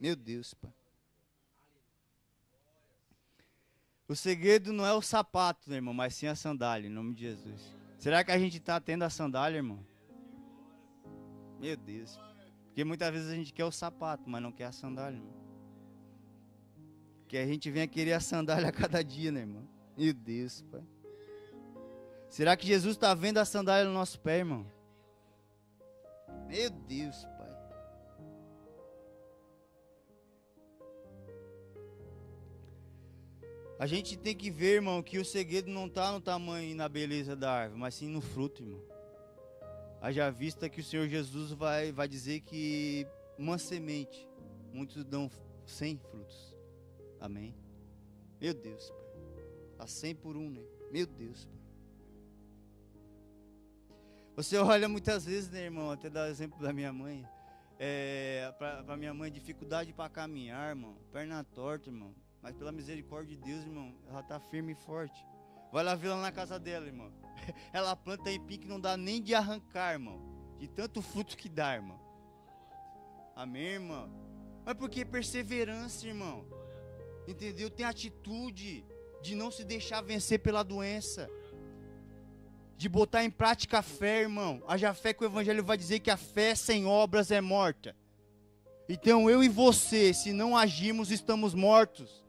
Meu Deus, Pai. O segredo não é o sapato, né, irmão, mas sim a sandália, em nome de Jesus. Será que a gente está tendo a sandália, irmão? Meu Deus. Porque muitas vezes a gente quer o sapato, mas não quer a sandália, irmão. Que a gente venha querer a sandália a cada dia, né, irmão? Meu Deus, Pai. Será que Jesus está vendo a sandália no nosso pé, irmão? Meu Deus, Pai. A gente tem que ver, irmão, que o segredo não está no tamanho e na beleza da árvore, mas sim no fruto, irmão. Haja vista que o Senhor Jesus vai dizer que uma semente, muitos dão 100 frutos. Amém? Meu Deus, Pai. A 100 por um, né? Meu Deus, Pai. Você olha muitas vezes, né, irmão, até dar o exemplo da minha mãe. Para minha mãe, dificuldade para caminhar, irmão, perna torta, irmão. Mas pela misericórdia de Deus, irmão, ela está firme e forte. Vai lá ver ela na casa dela, irmão. Ela planta empim que não dá nem de arrancar, irmão. De tanto fruto que dá, irmão. Amém, irmão? Mas porque perseverança, irmão. Entendeu? Tem atitude de não se deixar vencer pela doença. De botar em prática a fé, irmão. Haja fé que o Evangelho vai dizer que a fé sem obras é morta. Então eu e você, se não agirmos, estamos mortos.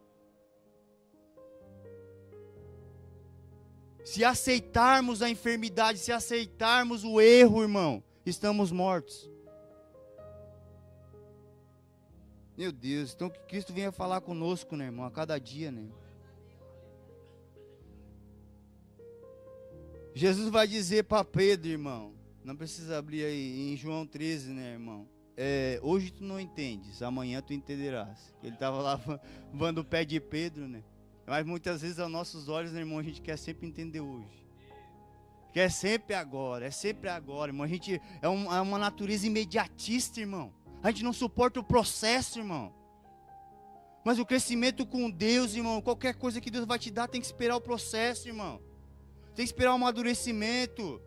Se aceitarmos a enfermidade, se aceitarmos o erro, irmão, estamos mortos. Meu Deus, então que Cristo venha falar conosco, né, irmão, a cada dia, né? Jesus vai dizer para Pedro, irmão, não precisa abrir aí, em João 13, né, irmão? Hoje tu não entendes, amanhã tu entenderás. Ele estava lá lavando o pé de Pedro, né? Mas muitas vezes aos nossos olhos, né, irmão, a gente quer sempre entender hoje. Quer sempre agora, é sempre agora, irmão. A gente é uma natureza imediatista, irmão. A gente não suporta o processo, irmão. Mas o crescimento com Deus, irmão, qualquer coisa que Deus vai te dar, tem que esperar o processo, irmão. Tem que esperar o amadurecimento.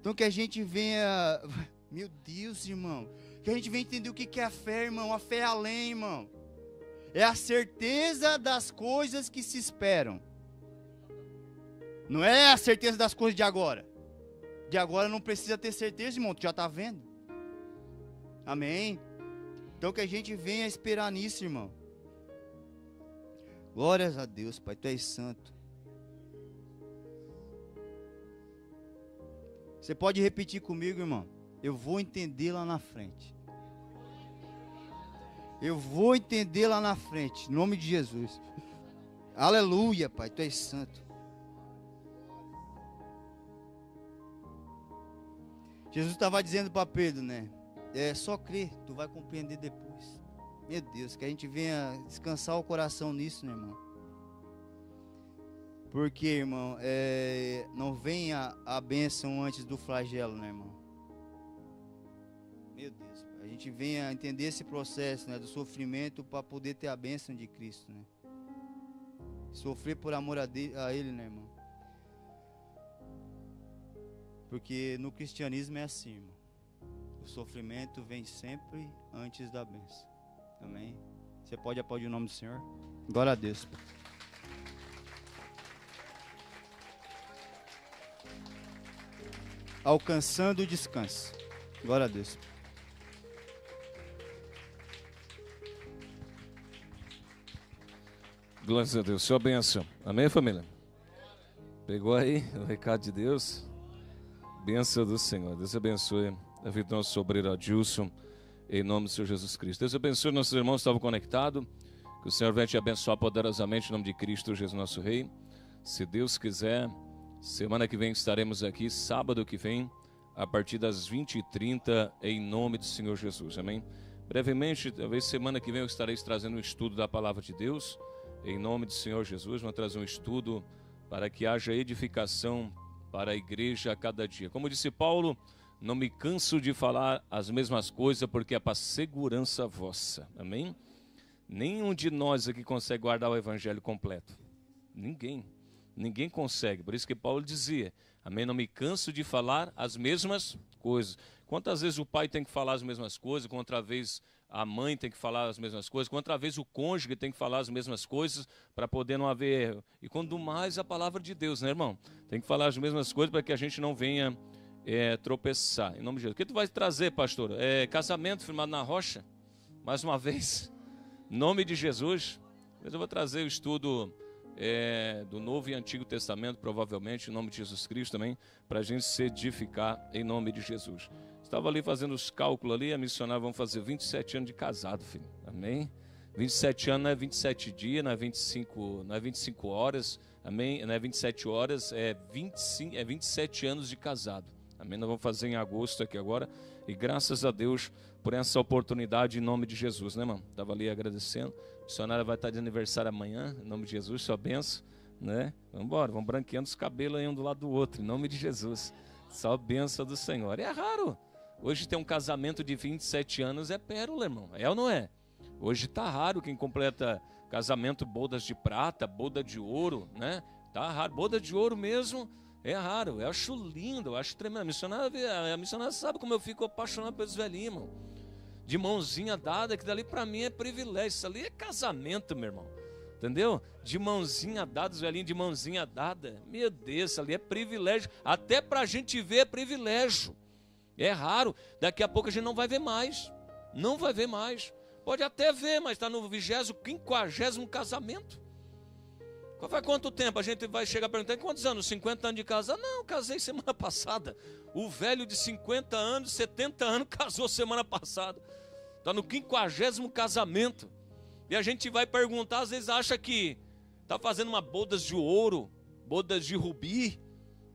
Então que a gente venha, meu Deus, irmão, que a gente venha entender o que é a fé, irmão. A fé é além, irmão. É a certeza das coisas que se esperam. Não é a certeza das coisas de agora. De agora não precisa ter certeza, irmão, tu já está vendo. Amém? Então que a gente venha esperar nisso, irmão. Glórias a Deus, Pai, tu és santo. Você pode repetir comigo, irmão? Eu vou entender lá na frente. Eu vou entender lá na frente, em nome de Jesus. Aleluia, Pai, tu és santo. Jesus estava dizendo para Pedro, né? Só crer, tu vai compreender depois. Meu Deus, que a gente venha descansar o coração nisso, né, irmão? Porque, irmão, não vem a bênção antes do flagelo, né, irmão? Meu Deus, a gente venha entender esse processo, né, do sofrimento para poder ter a bênção de Cristo, né? Sofrer por amor a Ele, né, irmão? Porque no cristianismo é assim, irmão. O sofrimento vem sempre antes da bênção. Amém? Você pode aplaudir o nome do Senhor? Glória a Deus. Alcançando o descanso. Glória a Deus. Glória a Deus. Sua bênção. Amém, família? Pegou aí o recado de Deus? Bênção do Senhor. Deus abençoe a vida do nosso obreiro Adilson, em nome do Senhor Jesus Cristo. Deus abençoe nossos irmãos que estavam conectados. Que o Senhor venha te abençoar poderosamente em nome de Cristo Jesus, nosso Rei. Se Deus quiser, semana que vem estaremos aqui, sábado que vem, a partir das 20h30, em nome do Senhor Jesus. Amém? Brevemente, talvez semana que vem eu estarei trazendo um estudo da Palavra de Deus, em nome do Senhor Jesus. Vamos trazer um estudo para que haja edificação para a igreja a cada dia. Como disse Paulo, não me canso de falar as mesmas coisas, porque é para segurança vossa. Amém? Nenhum de nós aqui consegue guardar o evangelho completo. Ninguém consegue. Por isso que Paulo dizia, amém? Não me canso de falar as mesmas coisas. Quantas vezes o pai tem que falar as mesmas coisas, quantas vezes a mãe tem que falar as mesmas coisas, quantas vezes o cônjuge tem que falar as mesmas coisas para poder não haver erro. E quando mais a palavra de Deus, né, irmão? Tem que falar as mesmas coisas para que a gente não venha tropeçar. Em nome de Jesus. O que tu vai trazer, pastor? Casamento firmado na rocha? Mais uma vez. Em nome de Jesus. Mas eu vou trazer o estudo do Novo e Antigo Testamento, provavelmente, em nome de Jesus Cristo também, para a gente se edificar em nome de Jesus. Estava ali fazendo os cálculos ali, a missionária vão fazer 27 anos de casado, filho. Amém? 27 anos não é 27 dias, não é 25 horas, amém? Não é 27 horas, é 27 anos de casado. Amém? Nós vamos fazer em agosto aqui agora. E graças a Deus por essa oportunidade em nome de Jesus, né, irmão? Estava ali agradecendo. A missionária vai estar de aniversário amanhã, em nome de Jesus, sua bênção, né? Vamos embora, vamos branqueando os cabelos aí um do lado do outro, em nome de Jesus. Só a bênção do Senhor. É raro. Hoje tem um casamento de 27 anos, é pérola, irmão. É ou não é? Hoje tá raro quem completa casamento, bodas de prata, boda de ouro, né? Tá raro. Boda de ouro mesmo é raro. Eu acho lindo, eu acho tremendo. A missionária sabe como eu fico apaixonado pelos velhinhos, irmão. De mãozinha dada, que dali pra mim é privilégio. Isso ali é casamento, meu irmão. Entendeu? De mãozinha dada, os velhinhos de mãozinha dada. Meu Deus, isso ali é privilégio. Até pra gente ver é privilégio. É raro. Daqui a pouco a gente não vai ver mais. Não vai ver mais. Pode até ver, mas está no 20º, 50º casamento. Faz quanto tempo? A gente vai chegar perguntando, quantos anos? 50 anos de casado? Não, casei semana passada. O velho de 50 anos, 70 anos, casou semana passada. Está no 50º casamento. E a gente vai perguntar, às vezes acha que está fazendo uma bodas de ouro, bodas de rubi.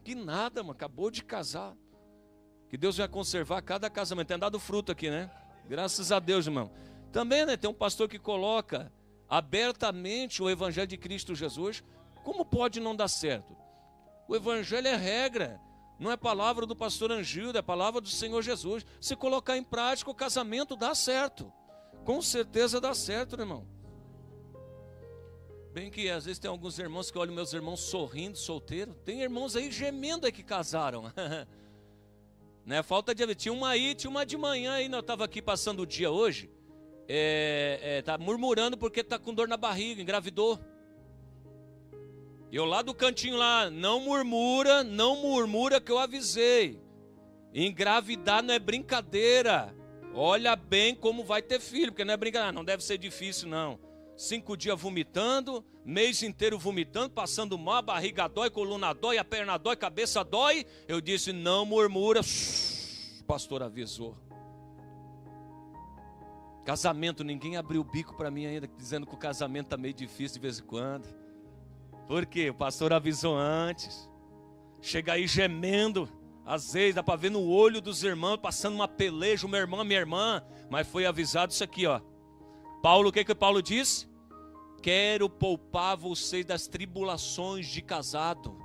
Que nada, mano, acabou de casar. Que Deus vai conservar cada casamento. Tem dado fruto aqui, né? Graças a Deus, irmão. Também, né, tem um pastor que coloca abertamente o Evangelho de Cristo Jesus. Como pode não dar certo? O Evangelho é regra, não é palavra do pastor Angildo, é palavra do Senhor Jesus. Se colocar em prática, o casamento dá certo. Com certeza dá certo, né, irmão? Bem que às vezes tem alguns irmãos que olham meus irmãos sorrindo, solteiro. Tem irmãos aí gemendo aí que casaram. Né? Falta de... Tinha uma de manhã aí, eu estava aqui passando o dia hoje. Tá murmurando porque tá com dor na barriga, engravidou. Eu lá do cantinho lá, não murmura que eu avisei. Engravidar não é brincadeira. Olha bem como vai ter filho, porque não é brincadeira, não deve ser difícil não. 5 dias vomitando, mês inteiro vomitando, passando mal, a barriga dói, coluna dói, a perna dói, cabeça dói. Eu disse, não murmura. O pastor avisou. Casamento, ninguém abriu o bico para mim ainda, dizendo que o casamento está meio difícil de vez em quando. Por quê? O pastor avisou antes. Chega aí gemendo. Às vezes dá para ver no olho dos irmãos, passando uma peleja, meu irmão, minha irmã. Mas foi avisado isso aqui, ó. Paulo, o que Paulo disse? Quero poupar vocês das tribulações de casado.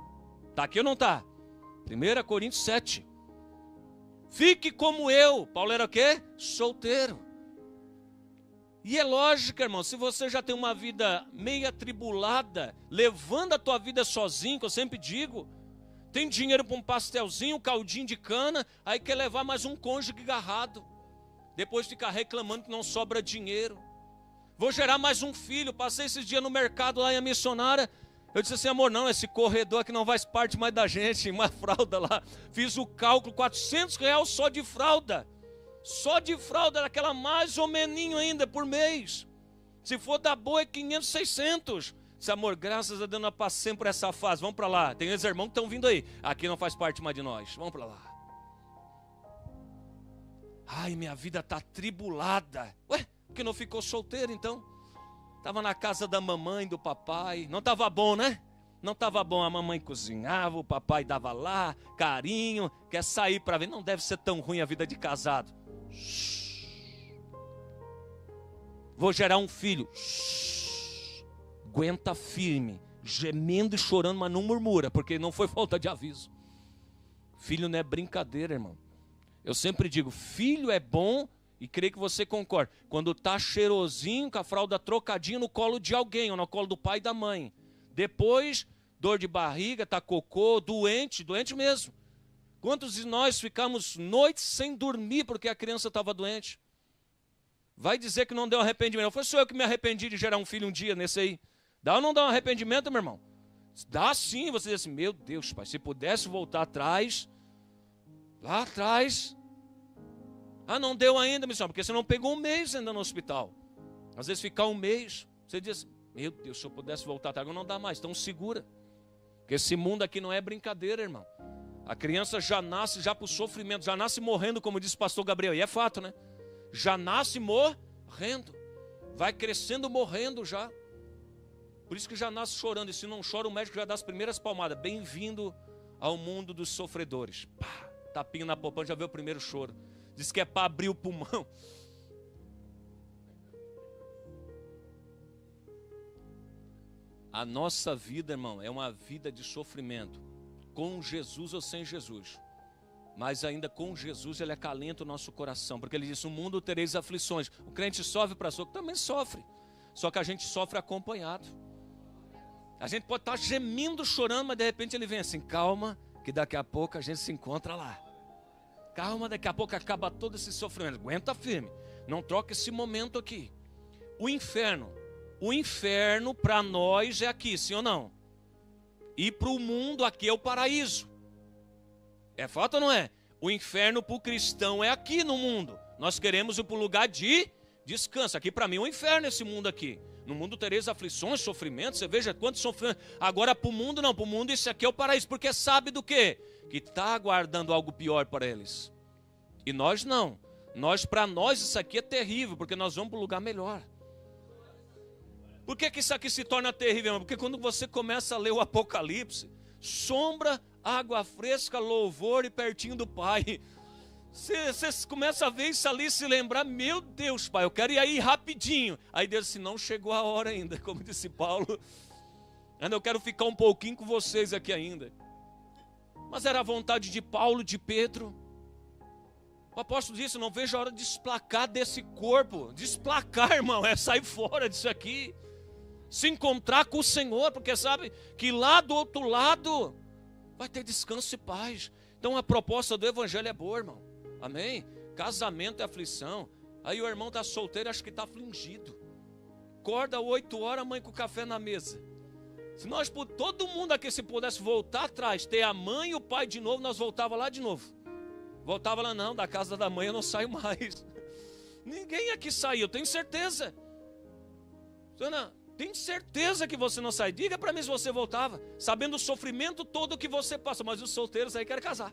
Tá aqui ou não tá? 1 Coríntios 7. Fique como eu. Paulo era o quê? Solteiro. E é lógico, irmão, se você já tem uma vida meio atribulada, levando a tua vida sozinho, que eu sempre digo, tem dinheiro para um pastelzinho, um caldinho de cana, aí quer levar mais um cônjuge agarrado. Depois ficar reclamando que não sobra dinheiro. Vou gerar mais um filho, passei esses dias no mercado lá em a missionária, eu disse assim, amor, não, esse corredor aqui não faz parte mais da gente, uma fralda lá. Fiz o cálculo, R$400 só de fralda. Só de fralda, daquela mais ou meninho ainda por mês. Se for da boa é 500, 600. Disse, amor, graças a Deus nós passamos por essa fase, vamos para lá. Tem os irmãos que estão vindo aí, aqui não faz parte mais de nós, vamos para lá. Ai, minha vida está atribulada. Ué, porque não ficou solteiro então? Estava na casa da mamãe, do papai, não estava bom, né? Não estava bom, a mamãe cozinhava, o papai dava lá, carinho, quer sair para ver, não deve ser tão ruim a vida de casado. Vou gerar um filho. Aguenta firme, gemendo e chorando, mas não murmura, porque não foi falta de aviso. Filho não é brincadeira, irmão. Eu sempre digo, filho é bom, e creio que você concorda, quando tá cheirosinho, com a fralda trocadinha no colo de alguém, ou no colo do pai e da mãe. Depois, dor de barriga, tá cocô, doente mesmo. Quantos de nós ficamos noites sem dormir porque a criança estava doente? Vai dizer que não deu arrependimento. Não foi só eu que me arrependi de gerar um filho um dia nesse aí. Dá ou não dá um arrependimento, meu irmão? Dá sim, você diz assim, meu Deus, pai, se pudesse voltar atrás, lá atrás. Ah, não deu ainda, missão, porque você não pegou um mês ainda no hospital. Às vezes ficar um mês, você diz, meu Deus, se eu pudesse voltar atrás, não dá mais, então segura. Porque esse mundo aqui não é brincadeira, irmão. A criança já nasce já para o sofrimento, já nasce morrendo, como disse o pastor Gabriel, e é fato, né? Já nasce morrendo. vai crescendo, morrendo já. Por isso que já nasce chorando, e se não chora, o médico já dá as primeiras palmadas. Bem-vindo ao mundo dos sofredores. Pá, tapinha na poupança, já vê o primeiro choro. Diz que é para abrir o pulmão. A nossa vida, irmão, é uma vida de sofrimento, com Jesus ou sem Jesus. Mas ainda com Jesus ele acalenta o nosso coração, porque ele disse: no mundo tereis aflições. O crente sofre para socorro, também sofre, só que a gente sofre acompanhado. A gente pode estar gemendo, chorando, mas de repente ele vem assim: calma, que daqui a pouco a gente se encontra lá. Calma, daqui a pouco acaba todo esse sofrimento. Aguenta firme, não troca esse momento aqui. O inferno para nós é aqui, sim ou não? E para o mundo aqui é o paraíso. É fato ou não é? O inferno para o cristão é aqui no mundo. Nós queremos ir para o lugar de descanso. Aqui para mim é um inferno esse mundo aqui. No mundo tereis aflições, sofrimentos. Você veja quantos sofrimentos. Agora para o mundo não. Para o mundo isso aqui é o paraíso. Porque sabe do quê? Que está aguardando algo pior para eles. E nós não. Para nós isso aqui é terrível. Porque nós vamos para um lugar melhor. Por que isso aqui se torna terrível, irmão? Porque quando você começa a ler o Apocalipse, sombra, água fresca, louvor e pertinho do Pai. Você começa a ver isso ali e se lembrar: meu Deus, Pai, eu quero ir aí rapidinho. Aí Deus disse: não chegou a hora ainda, como disse Paulo. Ainda eu quero ficar um pouquinho com vocês aqui ainda. Mas era a vontade de Paulo, de Pedro. O apóstolo disse: não vejo a hora de desplacar desse corpo. Desplacar, irmão, é sair fora disso aqui. Se encontrar com o Senhor, porque sabe que lá do outro lado vai ter descanso e paz. Então a proposta do evangelho é boa, irmão. Amém? Casamento é aflição. Aí o irmão está solteiro, acho que está afligido. Acorda 8 horas, a mãe com o café na mesa. Se nós, todo mundo aqui, se pudesse voltar atrás, ter a mãe e o pai de novo, nós voltava lá de novo. Voltava lá: não, da casa da mãe eu não saio mais. Ninguém aqui saiu, eu tenho certeza. Ana, tem certeza que você não sai. Diga para mim se você voltava, sabendo o sofrimento todo que você passa. Mas os solteiros aí querem casar.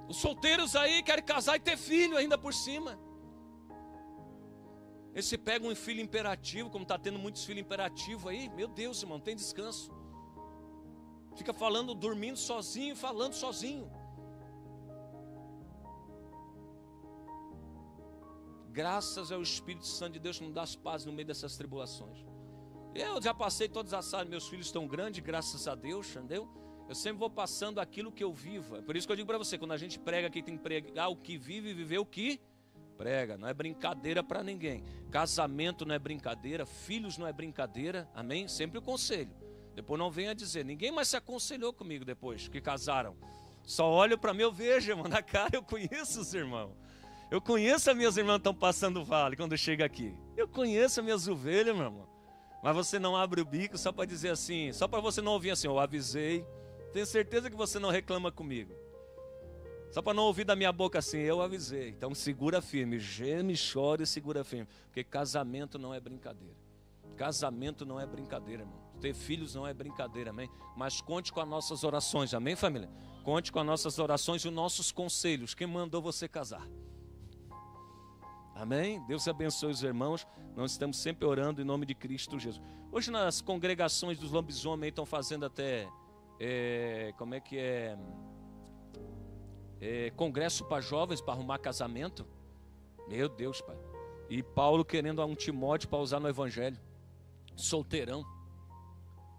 Os solteiros aí querem casar e ter filho ainda por cima. Esse pega um filho imperativo, como está tendo muitos filhos imperativos aí. Meu Deus, irmão, não tem descanso. Fica falando, dormindo sozinho, falando sozinho. Graças ao Espírito Santo de Deus que nos dá as pazes no meio dessas tribulações. Eu já passei todas as áreas, meus filhos estão grandes, graças a Deus, entendeu? Eu sempre vou passando aquilo que eu vivo. É por isso que eu digo para você, quando a gente prega aqui, tem que pregar o que vive e viver o que prega. Não é brincadeira para ninguém. Casamento não é brincadeira, filhos não é brincadeira, amém? Sempre o conselho. Depois não venha dizer, ninguém mais se aconselhou comigo depois que casaram. Só olho para mim, eu vejo, irmão, na cara eu conheço os irmãos. Eu conheço as minhas irmãs que estão passando o vale quando chega aqui. Eu conheço as minhas ovelhas, meu irmão. Mas você não abre o bico só para dizer assim, só para você não ouvir assim: eu avisei. Tenho certeza que você não reclama comigo. Só para não ouvir da minha boca assim: eu avisei. Então segura firme, geme, chore e segura firme. Porque casamento não é brincadeira. Casamento não é brincadeira, irmão. Ter filhos não é brincadeira, amém? Mas conte com as nossas orações, amém, família? Conte com as nossas orações e os nossos conselhos. Quem mandou você casar? Amém? Deus abençoe os irmãos. Nós estamos sempre orando em nome de Cristo Jesus. Hoje nas congregações dos lobisomens estão fazendo até congresso para jovens, para arrumar casamento. Meu Deus, Pai. E Paulo querendo um Timóteo para usar no evangelho. Solteirão,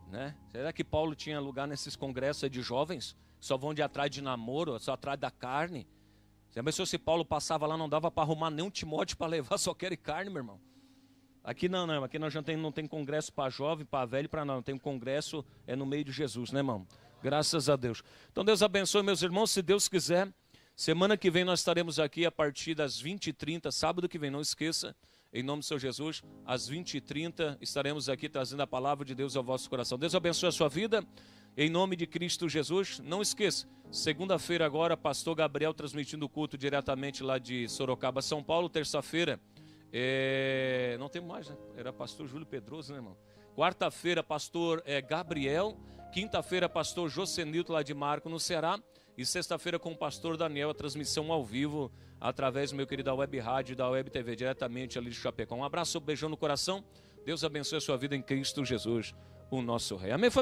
né? Será que Paulo tinha lugar nesses congressos de jovens? Só vão de atrás de namoro, só atrás da carne. Já pensou se Paulo passava lá, não dava para arrumar nenhum Timóteo para levar, só quer carne, meu irmão. Aqui não, aqui nós já não tem congresso para jovem, para velho, para não tem um congresso no meio de Jesus, né, irmão? Graças a Deus. Então Deus abençoe meus irmãos, se Deus quiser, semana que vem nós estaremos aqui a partir das 20h30, sábado que vem, não esqueça, em nome do Senhor Jesus, às 20h30 estaremos aqui trazendo a palavra de Deus ao vosso coração. Deus abençoe a sua vida, em nome de Cristo Jesus. Não esqueça, segunda-feira agora, pastor Gabriel transmitindo o culto diretamente lá de Sorocaba, São Paulo. Terça-feira, não tem mais, né? Era pastor Júlio Pedroso, né, irmão? Quarta-feira, pastor Gabriel. Quinta-feira, pastor Josenilton lá de Marco, no Ceará. E sexta-feira com o pastor Daniel, a transmissão ao vivo, através do meu querido Web Rádio e da Web TV, diretamente ali de Chapecó. Um abraço, um beijão no coração. Deus abençoe a sua vida em Cristo Jesus, o nosso Rei. Amém, família?